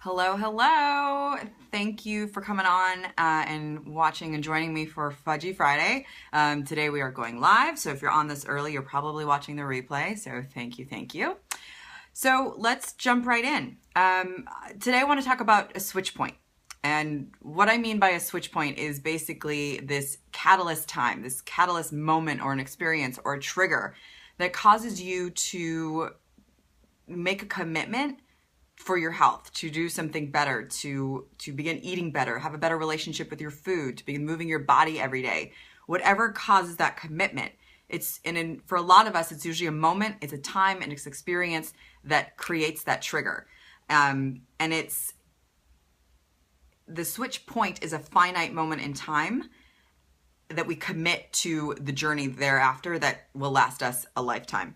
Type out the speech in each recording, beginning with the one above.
Hello, hello. Thank you for coming on and watching and joining me for Fudgy Friday. Today we are going live, so if you're on this early, you're probably watching the replay, so thank you, thank you. So let's jump right in. Today I want to talk about a switch point. And what I mean by a switch point is basically this catalyst time, this catalyst moment or an experience or a trigger that causes you to make a commitment for your health, to do something better, to begin eating better, have a better relationship with your food, to begin moving your body every day. Whatever causes that commitment, for a lot of us, it's usually a moment, it's a time, and it's experience that creates that trigger. And the switch point is a finite moment in time that we commit to the journey thereafter that will last us a lifetime.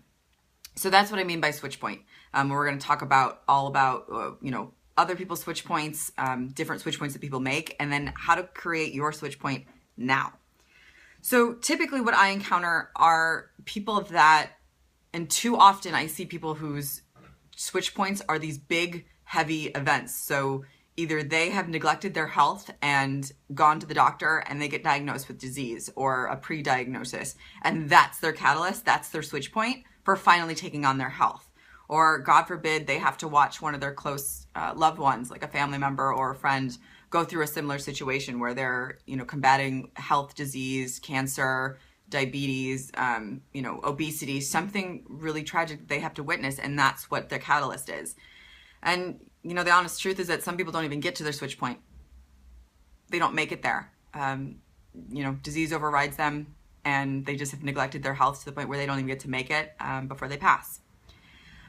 So that's what I mean by switch point. We're going to talk about other people's switch points, different switch points that people make, and then how to create your switch point now. So typically what I encounter are people and too often I see people whose switch points are these big, heavy events. So either they have neglected their health and gone to the doctor and they get diagnosed with disease or a pre-diagnosis, and that's their catalyst, that's their switch point for finally taking on their health. Or God forbid, they have to watch one of their close loved ones, like a family member or a friend, go through a similar situation where they're, combating health disease, cancer, diabetes, obesity, something really tragic they have to witness, and that's what their catalyst is. And, the honest truth is that some people don't even get to their switch point. They don't make it there. Disease overrides them, and they just have neglected their health to the point where they don't even get to make it before they pass.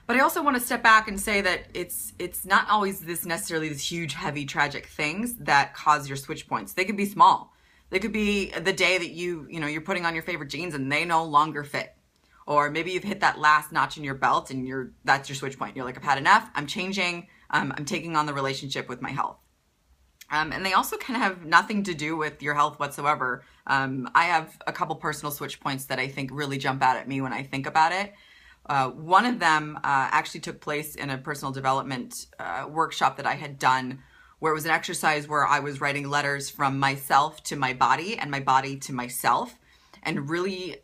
But I also want to step back and say that it's not always necessarily these huge, heavy, tragic things that cause your switch points. They could be small. They could be the day that you're putting on your favorite jeans and they no longer fit. Or maybe you've hit that last notch in your belt and that's your switch point. You're like, I've had enough. I'm changing. I'm taking on the relationship with my health. And they also kind of have nothing to do with your health whatsoever. I have a couple personal switch points that I think really jump out at me when I think about it. One of them actually took place in a personal development workshop that I had done, where it was an exercise where I was writing letters from myself to my body and my body to myself, and really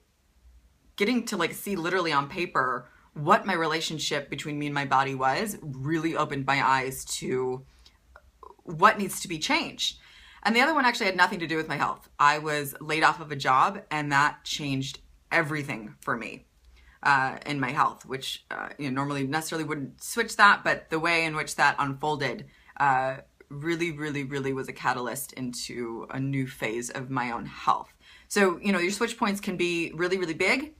getting to see literally on paper what my relationship between me and my body was. Really opened my eyes to what needs to be changed. And the other one actually had nothing to do with my health. I was laid off of a job, and that changed everything for me in my health, which normally necessarily wouldn't switch that, but the way in which that unfolded really, really, really was a catalyst into a new phase of my own health. So, your switch points can be really, really big.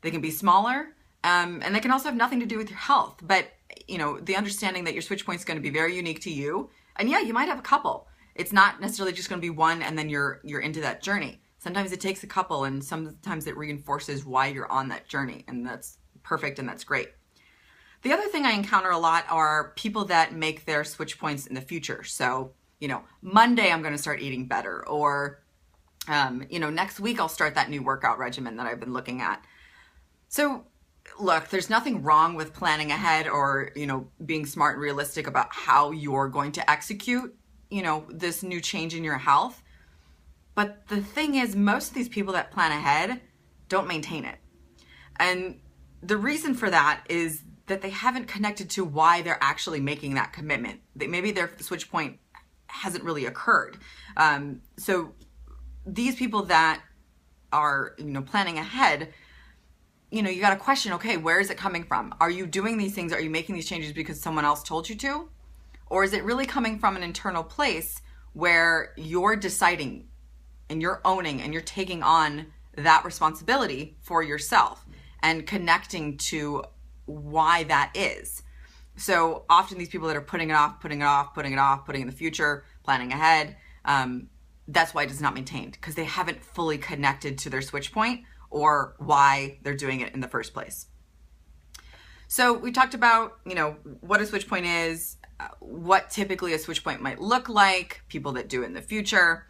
They can be smaller, and they can also have nothing to do with your health. But, the understanding that your switch point is going to be very unique to you. And yeah, you might have a couple. It's not necessarily just going to be one and then you're into that journey. Sometimes it takes a couple, and sometimes it reinforces why you're on that journey, and that's perfect and that's great. The other thing I encounter a lot are people that make their switch points in the future. So, Monday I'm going to start eating better, or, next week I'll start that new workout regimen that I've been looking at. So look, there's nothing wrong with planning ahead or, being smart and realistic about how you're going to execute, this new change in your health. But the thing is, most of these people that plan ahead don't maintain it. And the reason for that is that they haven't connected to why they're actually making that commitment. Maybe their switch point hasn't really occurred. So these people that are, planning ahead, you got to question, okay, where is it coming from? Are you doing these things? Are you making these changes because someone else told you to? Or is it really coming from an internal place where you're deciding and you're owning and you're taking on that responsibility for yourself and connecting to why that is? So often these people that are putting it off, putting in the future, planning ahead, that's why it is not maintained, because they haven't fully connected to their switch point or why they're doing it in the first place. So we talked about, what a switch point is, what typically a switch point might look like, people that do it in the future.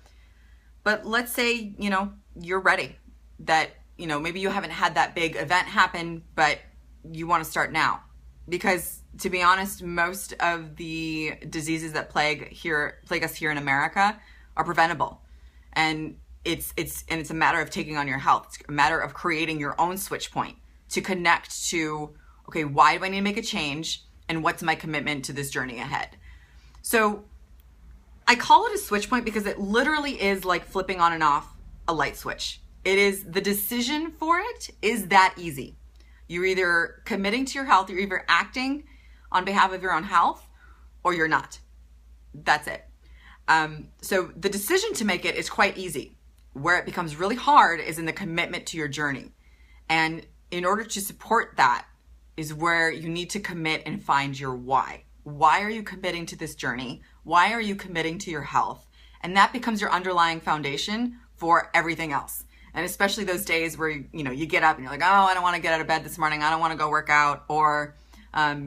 But let's say, you're ready, that, maybe you haven't had that big event happen, but you want to start now. because to be honest, most of the diseases that plague us here in America are preventable. And it's a matter of taking on your health. It's a matter of creating your own switch point to connect to, okay, why do I need to make a change? And what's my commitment to this journey ahead? So I call it a switch point because it literally is like flipping on and off a light switch. It is, the decision for it is that easy. You're either committing to your health, you're either acting on behalf of your own health, or you're not. That's it. So the decision to make it is quite easy. Where it becomes really hard is in the commitment to your journey. And in order to support that is where you need to commit and find your why. Why are you committing to this journey? Why are you committing to your health? And that becomes your underlying foundation for everything else. And especially those days where you get up and you're like, oh, I don't want to get out of bed this morning. I don't want to go work out. Or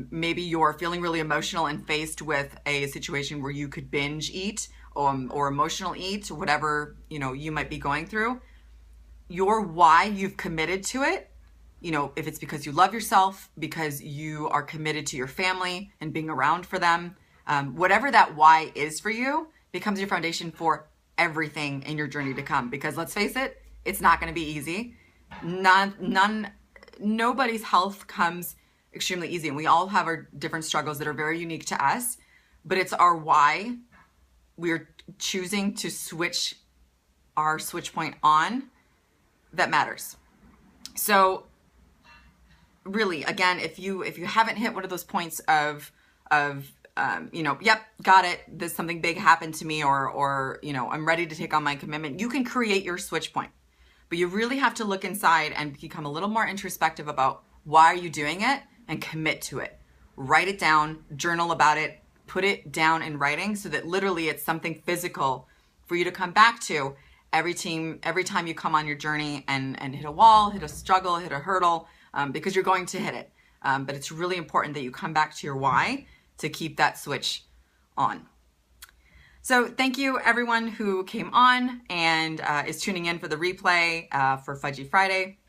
maybe you're feeling really emotional and faced with a situation where you could binge eat or emotional eat, whatever you might be going through. Your why, you've committed to it. If it's because you love yourself, because you are committed to your family and being around for them, whatever that why is for you becomes your foundation for everything in your journey to come. Because let's face it, it's not going to be easy. Nobody's health comes extremely easy, and we all have our different struggles that are very unique to us, but it's our why we're choosing to switch our switch point on that matters. So really, again, if you haven't hit one of those points of yep, got it, there's something big happened to me, or I'm ready to take on my commitment, you can create your switch point. But you really have to look inside and become a little more introspective about why are you doing it, and commit to it. Write it down, journal about it, put it down in writing so that literally it's something physical for you to come back to every time you come on your journey and hit a wall, hit a struggle, hit a hurdle, because you're going to hit it. But it's really important that you come back to your why to keep that switch on. So thank you everyone who came on and is tuning in for the replay for Fudgy Friday.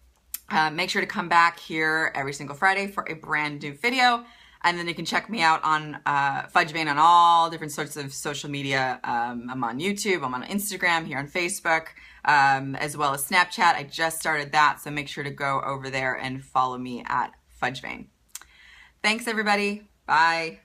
Make sure to come back here every single Friday for a brand new video. And then you can check me out on FudgeVane on all different sorts of social media. I'm on YouTube, I'm on Instagram, here on Facebook, as well as Snapchat. I just started that, so make sure to go over there and follow me at FudgeVane. Thanks everybody. Bye.